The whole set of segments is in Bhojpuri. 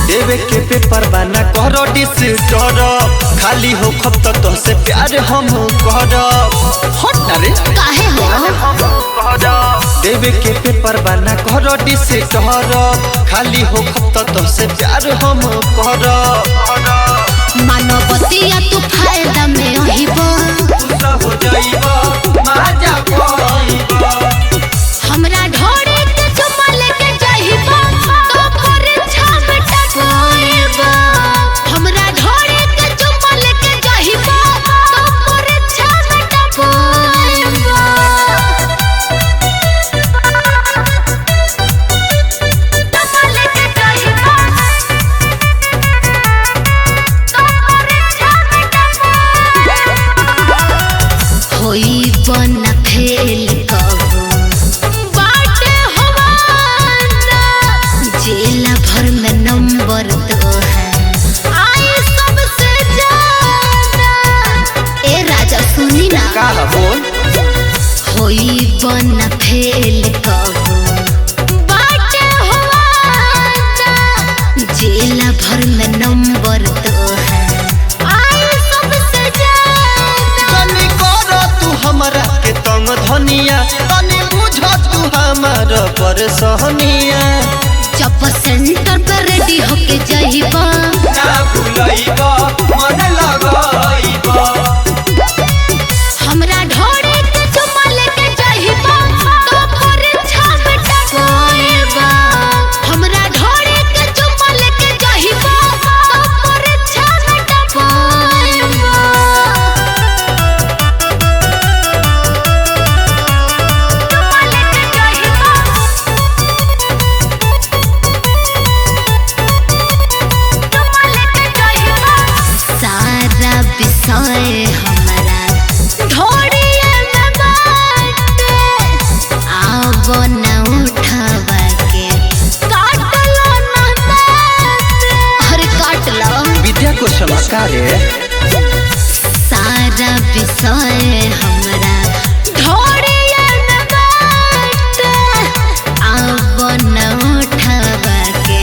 देवे के पेपर बना करो डिस्टर खाली हो खब तो से प्यार हम कर काहे हो देवे के पेपर बना करो डिस्टर खाली हो खब तो से प्यार हम कर मानवतिया तू फायदा में अहिबो हो जाइबो मजा पाइबो हमरा ढोरे के चुमा लेके जाइबो तो परीक्षा में टपाइबो हमरा ढोरे के चुमा लेके जाइबो तो परीक्षा में टपाइबो चुमा लेके जाइबो तो परीक्षा में टपाइबो होई बना फेल जेला भर में नंबर तो है आई सबसे ज्यादा ए राजा सुनी ना का बोल होई बना फेल कहो बाटे हुआ जेला भर में नंबर तो है आई सबसे ज्यादा तनी करो तू हमरा के तंग धनिया तनी बुझ तू हमर परेशानिया जब सेंटर पे रेडी होके जाइबा ना भुलाइबा मन लगाइबा हमरा ढोरे के चुमा लेके जाइबा तो परीक्षा में टपाइबा हमरा ढोरे के चुमा लेके जाइबा तो परीक्षा में टपाइबा चुमा लेके जाइबा सारा विषय हमारा ढोरिया में बाटे आब न उठावा के काट लो ना बाटे अरे काट लो विद्या को समाकारे सारा विषय हमारा ढोरिया में बाटे आब न उठावा के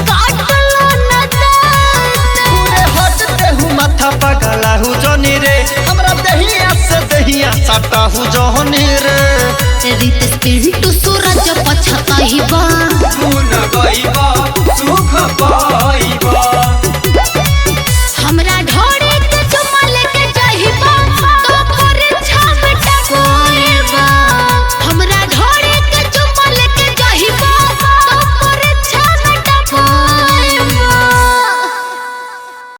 काट लो ना बाटे पूरे हटते हूँ माथा पगला हूँ जनी रे हमरा दहिया से दहिया सटा हूँ जहनी रे रित पिंटू सूरज पछताइबा